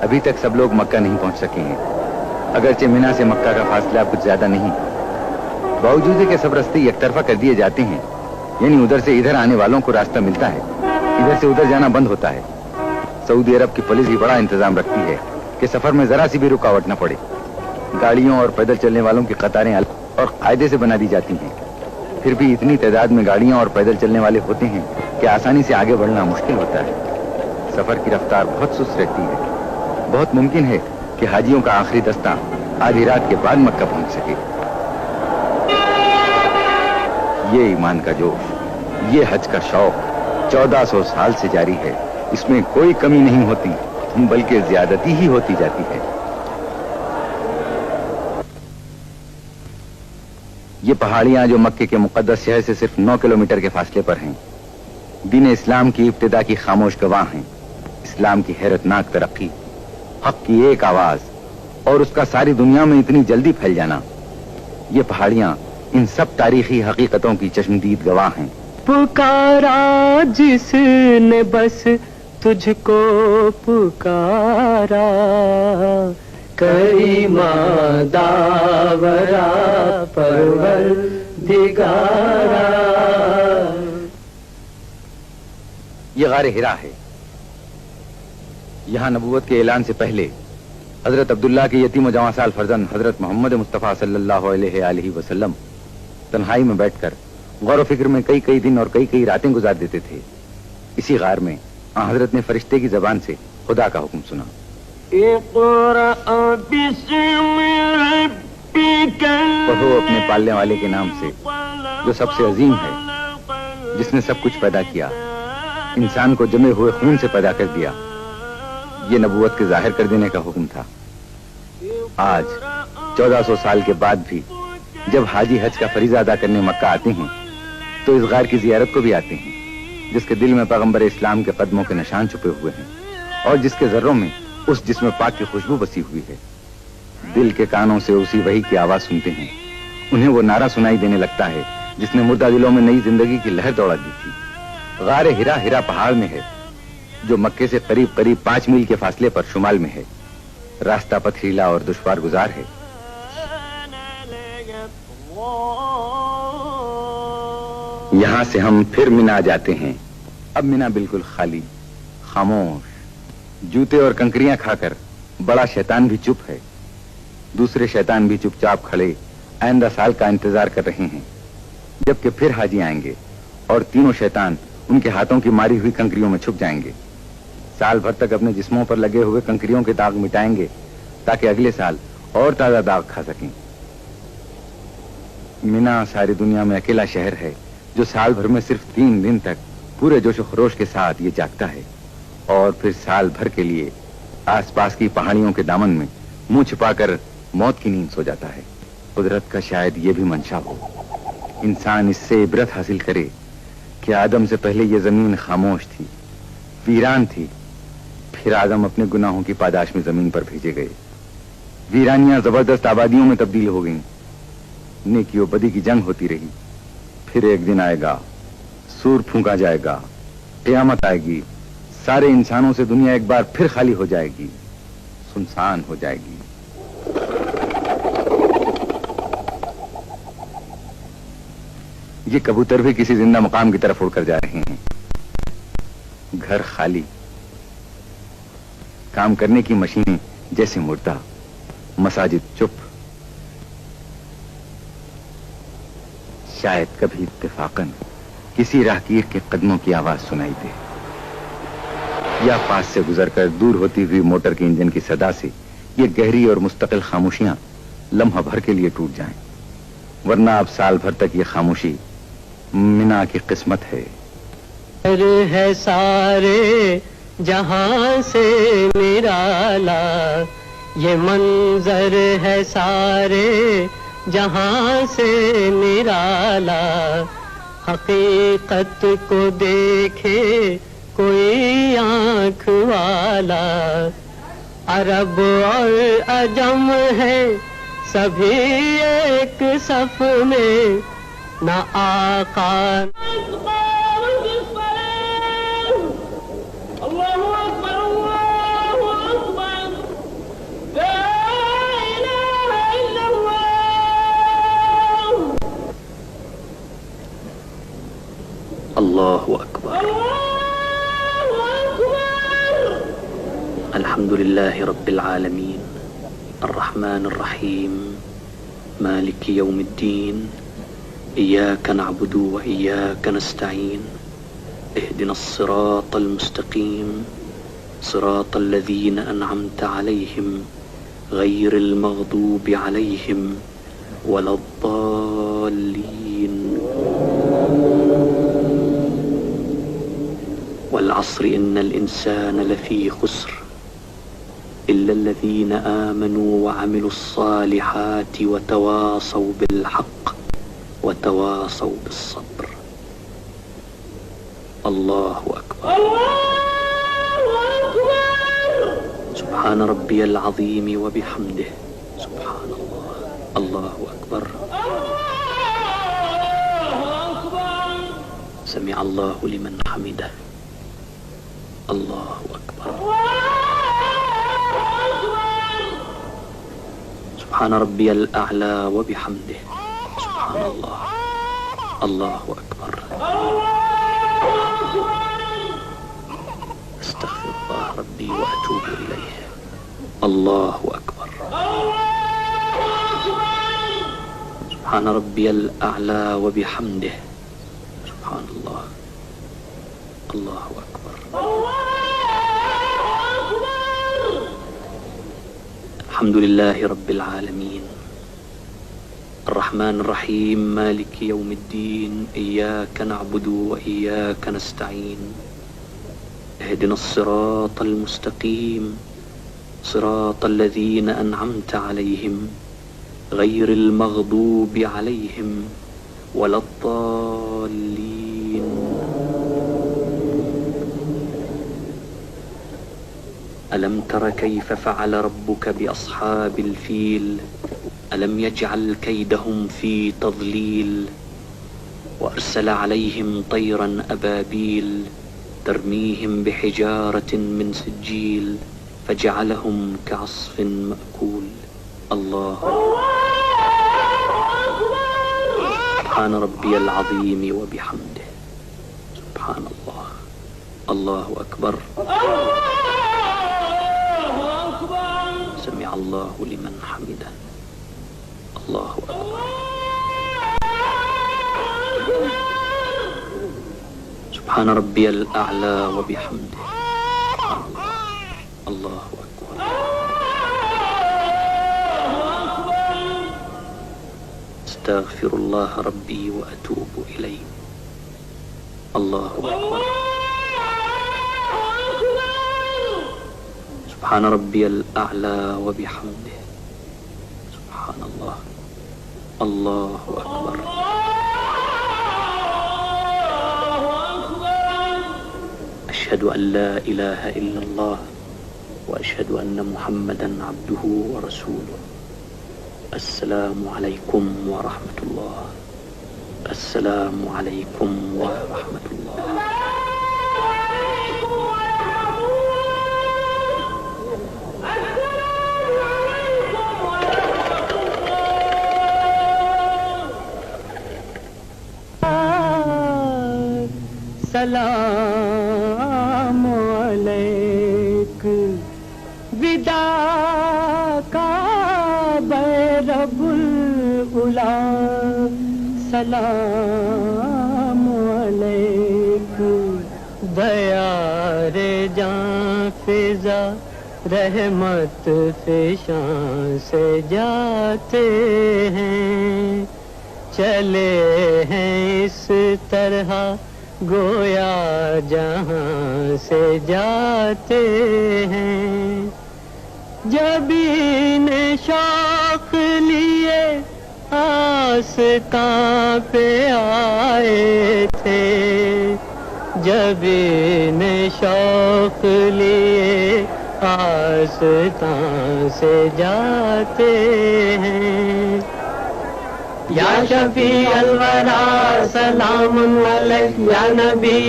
अभी तक सब लोग मक्का नहीं पहुंच सके हैं। अगरचे मिना से मक्का का फासला कुछ ज्यादा नहीं, बावजूद है कि सब रास्ते एक तरफा कर दिए जाते हैं, यानी उधर से इधर आने वालों को रास्ता मिलता है, इधर से उधर जाना बंद होता है। सऊदी अरब की पुलिस भी बड़ा इंतजाम रखती है कि सफर में जरा सी भी रुकावट न पड़े। गाड़ियों और पैदल चलने वालों की कतारें अलग और कायदे से बना दी जाती हैं। फिर भी इतनी तादाद में गाड़ियां और पैदल चलने वाले होते हैं कि आसानी से आगे बढ़ना मुश्किल होता है। सफर की रफ्तार बहुत सुस्त रहती है। बहुत मुमकिन है कि हाजियों का आखिरी दस्ता आधी रात के बाद मक्का पहुंच सके। ये ईमान का जोश, ये हज का शौक 1400 साल से जारी है। इसमें कोई कमी नहीं होती, बल्कि ज्यादती ही होती जाती है। ये पहाड़ियां जो मक्के के मुकद्दस शहर से सिर्फ 9 किलोमीटर के फासले पर हैं, दीन इस्लाम की इब्तिदा की खामोश गवाह हैं। इस्लाम की हैरतनाक तरक्की, हक की एक आवाज और उसका सारी दुनिया में इतनी जल्दी फैल जाना, ये पहाड़ियां इन सब तारीखी हकीकतों की चश्मदीद गवाह हैं। पुकारा जिसने बस तुझको पुकारा, करीमा दावरा परवरदिगारा। ये गारे हिरा है। यहाँ नबूवत के ऐलान से पहले हजरत अब्दुल्ला के यतीम जवां साल फर्जंद हजरत मोहम्मद मुस्तफ़ा सल्लल्लाहु अलैहि वसल्लम तन्हाई में बैठकर गौर फिक्र में कई कई दिन और कई कई रातें गुजार देते थे। इसी गार में हजरत ने फरिश्ते की जबान से खुदा का हुक्म सुना, पढ़ो अपने पालने वाले के नाम से जो सबसे अजीम है, जिसने सब कुछ पैदा किया, इंसान को जमे हुए खून से पैदा कर दिया। ये नबूवत के जाहिर कर देने का हुक्म था। आज 1400 साल के बाद भी जब हाजी हज का फरीजा अदा करने मक्का आते हैं तो इस गार की जियारत को भी आते हैं, जिसके दिल में पैगंबर इस्लाम के कदमों के निशान छुपे हुए हैं और जिसके जर्रों में उस जिस्म पाक की खुशबू बसी हुई है। दिल के कानों से उसी वही की आवाज सुनते हैं। उन्हें वो नारा सुनाई देने लगता है जिसने मुर्दा दिलों में नई जिंदगी की लहर दौड़ा दी थी। गारे हिरा हिरा पहाड़ में है, जो मक्के से करीब करीब 5 मील के फासले पर शुमाल में है। रास्ता पथरीला और दुश्वार गुजार है। यहाँ से हम फिर मिना जाते हैं। अब मिना बिल्कुल खाली, खामोश, जूते और कंकरियां खाकर बड़ा शैतान भी चुप है। दूसरे शैतान भी चुपचाप खड़े आइंदा साल का इंतजार कर रहे हैं, जबकि फिर हाजी आएंगे और तीनों शैतान उनके हाथों की मारी हुई कंकरियों में छुप जाएंगे। साल भर तक अपने जिस्मों पर लगे हुए कंकरियों के दाग मिटाएंगे ताकि अगले साल और ताजा दाग खा सकें। मिना सारी दुनिया में अकेला शहर है जो साल भर में सिर्फ 3 दिन तक पूरे जोश खरोश के साथ ये जागता है और फिर साल भर के लिए आसपास की पहाड़ियों के दामन में मुंह छिपाकर मौत की नींद सो जाता है। कुदरत का शायद ये भी मंशा हो, इंसान इससे इबरत हासिल करे कि आदम से पहले ये जमीन खामोश थी, वीरान थी, फिर आदम अपने गुनाहों की पादाश में जमीन पर भेजे गए। वीरानियां जबरदस्त आबादियों में तब्दील हो गईं, नेकी और बदी की जंग होती रही। फिर एक दिन आएगा, सूर फूंका जाएगा, क़यामत आएगी, सारे इंसानों से दुनिया एक बार फिर खाली हो जाएगी, सुनसान हो जाएगी। ये कबूतर भी किसी जिंदा मकाम की तरफ उड़कर जा रहे हैं। घर खाली, काम करने की मशीनें जैसे मुर्दा, मसाजिद चुप। शायद कभी इत्तेफाकन किसी राहगीर के कदमों की आवाज सुनाई दे, या पास से गुजरकर दूर होती हुई मोटर के इंजन की सदा से ये गहरी और मुस्तकिल खामोशियां लम्हा भर के लिए टूट जाएं, वरना अब साल भर तक ये खामोशी मिना की किस्मत है। है सारे जहां से निराला, ये मंजर है सारे जहां से निराला। हकीकत को देखे कोई आंख वाला, अरब और अजम है सभी एक सफ में, न आका الحمد لله رب العالمين الرحمن الرحيم مالك يوم الدين إياك نعبد وإياك نستعين اهدنا الصراط المستقيم صراط الذين أنعمت عليهم غير المغضوب عليهم ولا الضالين والعصر إن الإنسان لفي خسر إلا الذين آمنوا وعملوا الصالحات وتواصوا بالحق وتواصوا بالصبر. الله أكبر. سبحان ربي العظيم وبحمده سبحان الله. الله أكبر. سمع الله لمن حمده. الله أكبر. سبحان ربي الأعلى وبحمده سبحان الله. الله أكبر. أستغفر الله ربي وأتوب إليه. الله أكبر. سبحان ربي الأعلى وبحمده سبحان الله. الله أكبر. الحمد لله رب العالمين الرحمن الرحيم مالك يوم الدين إياك نعبد وإياك نستعين اهدنا الصراط المستقيم صراط الذين أنعمت عليهم غير المغضوب عليهم ولا الضالين. ألم تر كيف فعل ربك بأصحاب الفيل ألم يجعل كيدهم في تضليل وأرسل عليهم طيرا أبابيل ترميهم بحجارة من سجيل فجعلهم كعصف مأكول. الله سبحان ربي العظيم وبحمده سبحان الله. الله أكبر. سمع الله لمن حمده. الله أكبر. سبحان ربي الأعلى وبحمده سبحان الله. الله أكبر. أستغفر الله ربي وأتوب إليه. الله أكبر. سبحان ربي الأعلى وبحمده سبحان الله. الله أكبر. أشهد أن لا إله إلا الله وأشهد أن محمدا عبده ورسوله. السلام عليكم ورحمة الله. السلام عليكم ورحمة الله. سلام علیک ودا کا رب العلا. سلام علیک دیار جاں فضا رحمت فشاں سے جاتے ہیں چلے ہیں اس طرح گویا جہاں سے جاتے ہیں. جبین شوق لیے آستاں پہ آئے تھے. جبین شوق لیے آستاں سے جاتے ہیں. یا شفیع الورا سلام علیک یا نبی